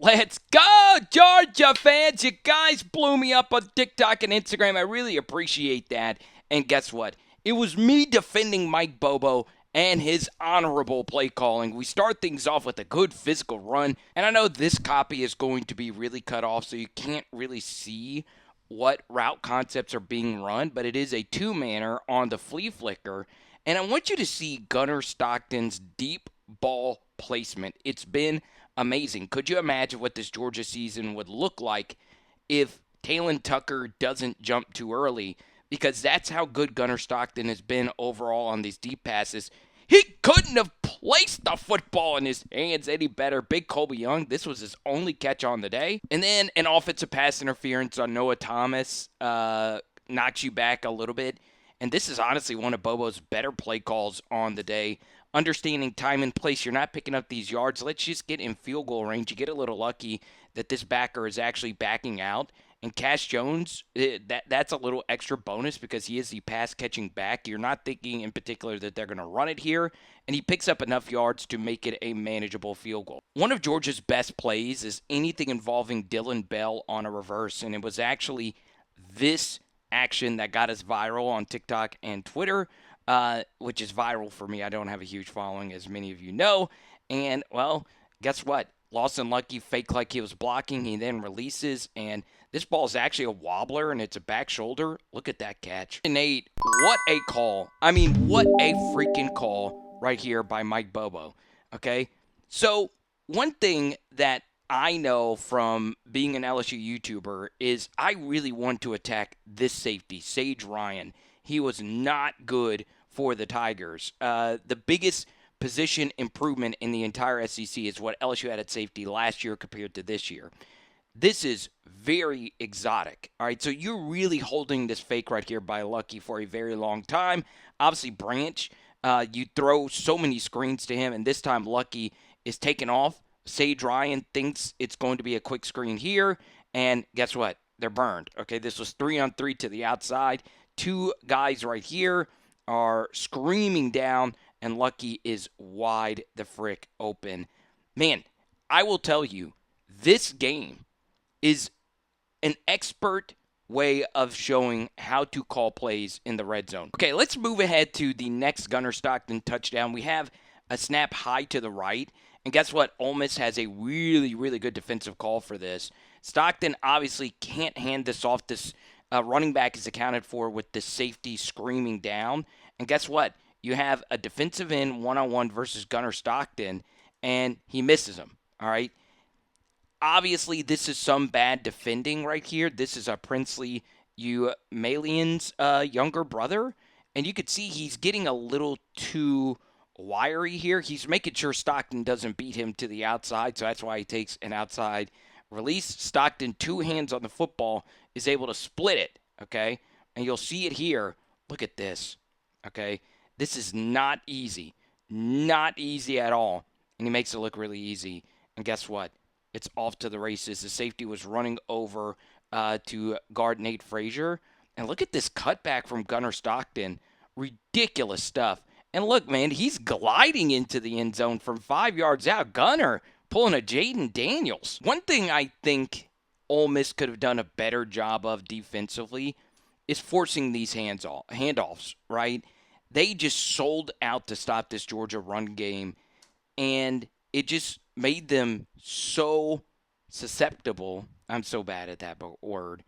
Let's go, Georgia fans. You guys blew me up on TikTok and Instagram. I really appreciate that. And guess what? It was me defending Mike Bobo and his honorable play calling. We start things off with a good physical run. And I know this copy is going to be really cut off, so you can't really see what route concepts are being run, but it is a two-manner on the flea flicker. And I want you to see Gunnar Stockton's deep ball placement. It's been amazing. Could you imagine what this Georgia season would look like if Talon Tucker doesn't jump too early? Because that's how good Gunnar Stockton has been overall on these deep passes. He couldn't have placed the football in his hands any better. Big Colbie Young, this was his only catch on the day. And then an offensive pass interference on Noah Thomas knocks you back a little bit. And this is honestly one of Bobo's better play calls on the day. Understanding time and place, you're not picking up these yards. Let's just get in field goal range. You get a little lucky that this backer is actually backing out. And Cash Jones, that's a little extra bonus because he is the pass-catching back. You're not thinking in particular that they're going to run it here. And he picks up enough yards to make it a manageable field goal. One of Georgia's best plays is anything involving Dylan Bell on a reverse. And it was actually this action that got us viral on TikTok and Twitter. Which is viral for me. I don't have a huge following, as many of you know. And, well, guess what? Lawson Luckie faked like he was blocking. He then releases, and this ball is actually a wobbler, and it's a back shoulder. Look at that catch. And Nate, what a call. I mean, what a freaking call right here by Mike Bobo. Okay? So, one thing that I know from being an LSU YouTuber is I really want to attack this safety, Sage Ryan. He was not good for the Tigers. The biggest position improvement in the entire SEC is what LSU had at safety last year compared to this year. This is very exotic. All right, so you're really holding this fake right here by Luckie for a very long time. Obviously, Branch, you throw so many screens to him, and this time Luckie is taken off. Sage Ryan thinks it's going to be a quick screen here, and guess what? They're burned. Okay, this was 3-on-3 to the outside. Two guys right here are screaming down, and Luckie is wide the frick open. Man, I will tell you, this game is an expert way of showing how to call plays in the red zone. Okay, let's move ahead to the next Gunnar Stockton touchdown. We have a snap high to the right, and guess what? Ole Miss has a really, really good defensive call for this. Stockton obviously can't hand this off. This running back is accounted for with the safety screaming down. And guess what? You have a defensive end one-on-one versus Gunnar Stockton, and he misses him. All right? Obviously, this is some bad defending right here. This is a Princely Malian's younger brother. And you could see he's getting a little too wiry here. He's making sure Stockton doesn't beat him to the outside, so that's why he takes an outside release. Stockton, two hands on the football, is able to split it, okay? And you'll see it here. Look at this, okay? This is not easy. Not easy at all. And he makes it look really easy. And guess what? It's off to the races. The safety was running over to guard Nate Frazier. And look at this cutback from Gunnar Stockton. Ridiculous stuff. And look, man, he's gliding into the end zone from 5 yards out. Gunnar pulling a Jaden Daniels. One thing I think Ole Miss could have done a better job of defensively is forcing these handoffs, right? They just sold out to stop this Georgia run game, and it just made them so susceptible. I'm so bad at that word.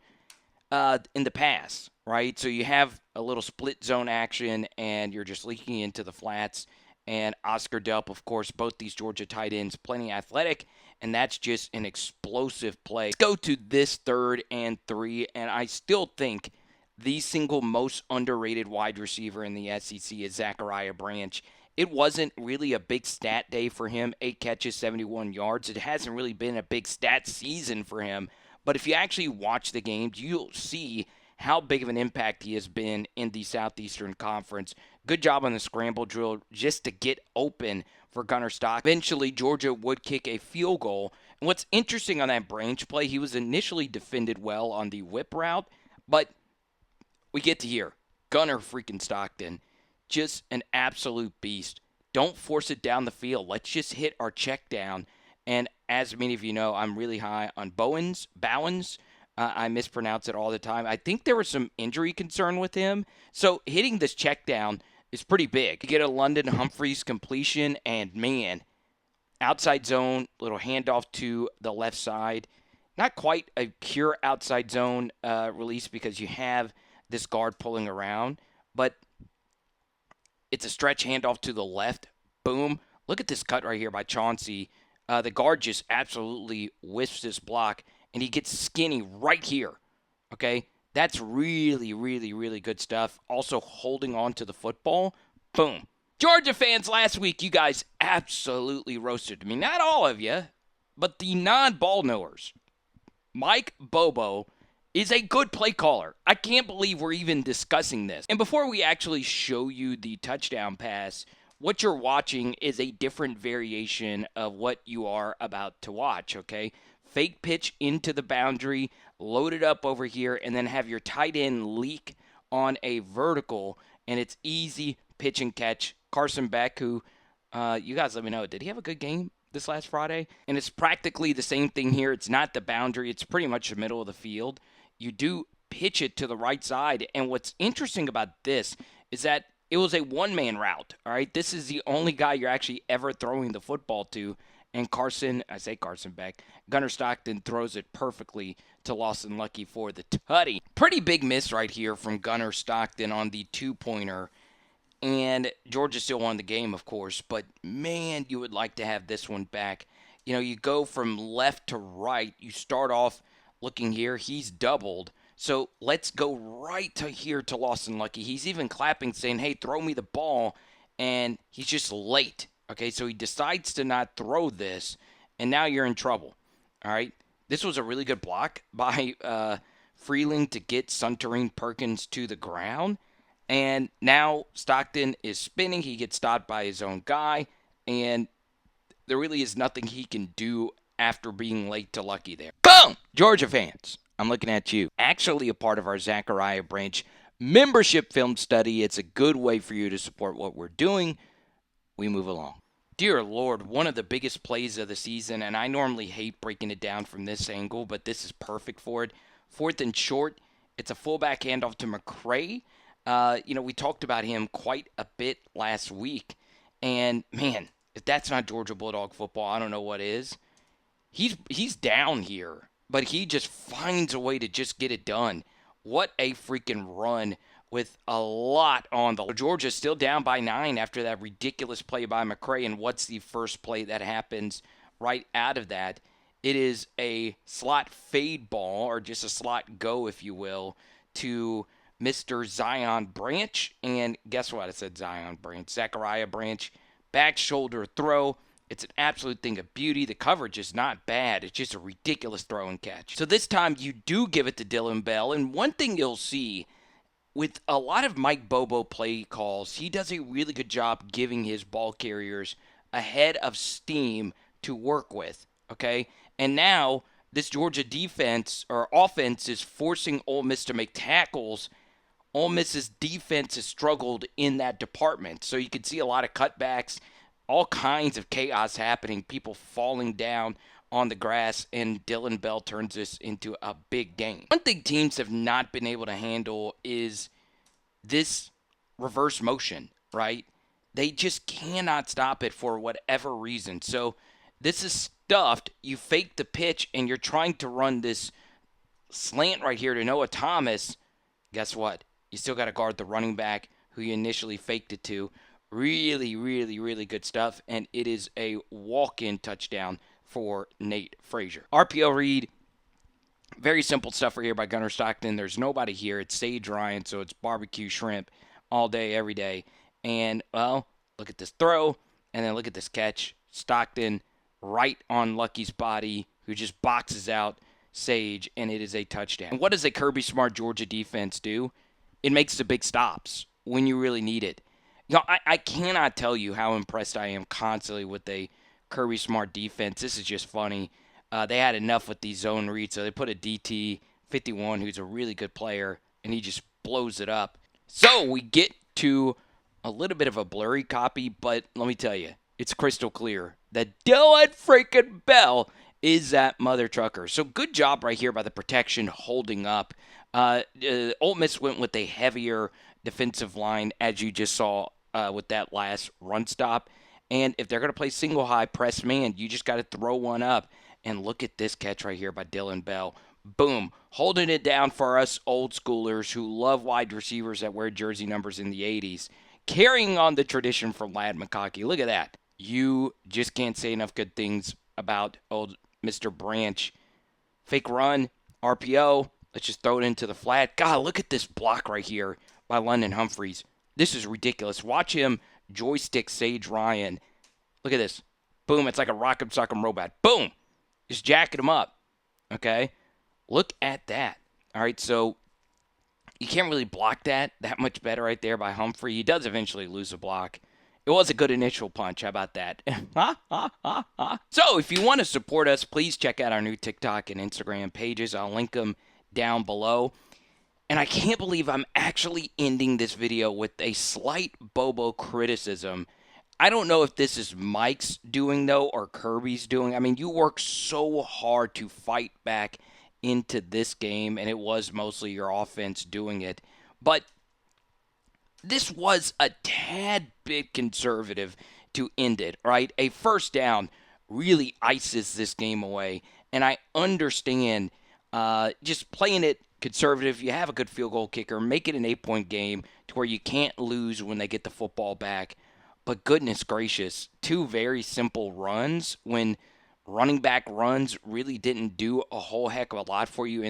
In the pass, right? So you have a little split zone action, and you're just leaking into the flats. And Oscar Delp, of course, both these Georgia tight ends, plenty athletic, and that's just an explosive play. Let's go to this 3rd and 3, and I still think the single most underrated wide receiver in the SEC is Zachariah Branch. It wasn't really a big stat day for him, 8 catches, 71 yards. It hasn't really been a big stat season for him, but if you actually watch the games, you'll see how big of an impact he has been in the Southeastern Conference. Good job on the scramble drill just to get open for Gunnar Stockton. Eventually, Georgia would kick a field goal. And what's interesting on that Branch play, he was initially defended well on the whip route, but we get to here. Gunnar freaking Stockton, just an absolute beast. Don't force it down the field. Let's just hit our check down. And as many of you know, I'm really high on Bowens. I mispronounce it all the time. I think there was some injury concern with him. So hitting this check down is pretty big. You get a London Humphreys completion, and man, outside zone, little handoff to the left side. Not quite a pure outside zone release because you have this guard pulling around, but it's a stretch handoff to the left. Boom. Look at this cut right here by Chauncey. The guard just absolutely whiffs this block, and he gets skinny right here. Okay? That's really, really, really good stuff. Also holding on to the football. Boom. Georgia fans, last week, you guys absolutely roasted me. Not all of you, but the non-ball knowers. Mike Bobo is a good play caller. I can't believe we're even discussing this. And before we actually show you the touchdown pass, what you're watching is a different variation of what you are about to watch, okay? Fake pitch into the boundary, load it up over here, and then have your tight end leak on a vertical, and it's easy pitch and catch. Carson Beck, who you guys let me know, did he have a good game this last Friday? And it's practically the same thing here. It's not the boundary. It's pretty much the middle of the field. You do pitch it to the right side. And what's interesting about this is that it was a one-man route, all right? This is the only guy you're actually ever throwing the football to. And Carson Beck, Gunnar Stockton throws it perfectly to Lawson Luckie for the tutty. Pretty big miss right here from Gunnar Stockton on the two-pointer. And Georgia still won the game, of course, but man, you would like to have this one back. You know, you go from left to right. You start off looking here. He's doubled. So let's go right to here to Lawson Luckie. He's even clapping, saying, hey, throw me the ball. And he's just late. Okay, so he decides to not throw this, and now you're in trouble. All right, this was a really good block by Freeling to get Suntarine Perkins to the ground. And now Stockton is spinning. He gets stopped by his own guy. And there really is nothing he can do after being late to Luckie there. Boom! Georgia fans, I'm looking at you. Actually a part of our Zachariah branch membership film study. It's a good way for you to support what we're doing. We move along. Dear Lord, one of the biggest plays of the season, and I normally hate breaking it down from this angle, but this is perfect for it. 4th and short. It's a fullback handoff to McCray. We talked about him quite a bit last week. And, man, if that's not Georgia Bulldog football, I don't know what is. He's down here, but he just finds a way to just get it done. What a freaking run with a lot on the... Georgia's still down by 9 after that ridiculous play by McCray. And what's the first play that happens right out of that? It is a slot fade ball, or just a slot go, if you will, to Mr. Zion Branch, and guess what? I said Zion Branch. Zachariah Branch, back shoulder throw. It's an absolute thing of beauty. The coverage is not bad. It's just a ridiculous throw and catch. So this time you do give it to Dylan Bell, and one thing you'll see with a lot of Mike Bobo play calls, he does a really good job giving his ball carriers a head of steam to work with, okay? And now this Georgia defense or offense is forcing Ole Miss to make tackles. Ole Miss's defense has struggled in that department. So you can see a lot of cutbacks, all kinds of chaos happening, people falling down on the grass, and Dylan Bell turns this into a big game. One thing teams have not been able to handle is this reverse motion, right? They just cannot stop it for whatever reason. So this is stuffed. You fake the pitch, and you're trying to run this slant right here to Noah Thomas. Guess what? You still got to guard the running back who you initially faked it to. Really, really, really good stuff. And it is a walk-in touchdown for Nate Frazier. RPO read. Very simple stuff right here by Gunnar Stockton. There's nobody here. It's Sage Ryan, so it's barbecue shrimp all day, every day. And, well, look at this throw. And then look at this catch. Stockton right on Luckie's body, who just boxes out Sage, and it is a touchdown. And what does a Kirby Smart Georgia defense do? It makes the big stops when you really need it. I cannot tell you how impressed I am constantly with a Kirby Smart defense. This is just funny. They had enough with these zone reads, so they put a DT 51 who's a really good player, and he just blows it up. So we get to a little bit of a blurry copy, but let me tell you, it's crystal clear that Dylan freaking Bell is that mother trucker. So good job right here by the protection holding up. Ole Miss went with a heavier defensive line, as you just saw with that last run stop. And if they're going to play single high press man, you just got to throw one up. And look at this catch right here by Dylan Bell. Boom. Holding it down for us old schoolers who love wide receivers that wear jersey numbers in the 80s. Carrying on the tradition for Lad McConkey. Look at that. You just can't say enough good things about old Mr. Branch. Fake run, RPO. Let's just throw it into the flat. God, look at this block right here by London Humphreys. This is ridiculous. Watch him joystick Sage Ryan. Look at this. Boom. It's like a rock'em sock'em robot. Boom. Just jacking him up. Okay. Look at that. All right. So you can't really block that much better right there by Humphrey. He does eventually lose a block. It was a good initial punch. How about that? So if you want to support us, please check out our new TikTok and Instagram pages. I'll link them down below. And I can't believe I'm actually ending this video with a slight Bobo criticism. I don't know if this is Mike's doing, though, or Kirby's doing. I mean, you work so hard to fight back into this game, and it was mostly your offense doing it. But this was a tad bit conservative to end it, right? A first down really ices this game away. And I understand just playing it conservative. You have a good field goal kicker. Make it an 8-point game to where you can't lose when they get the football back. But goodness gracious, two very simple runs when running back runs really didn't do a whole heck of a lot for you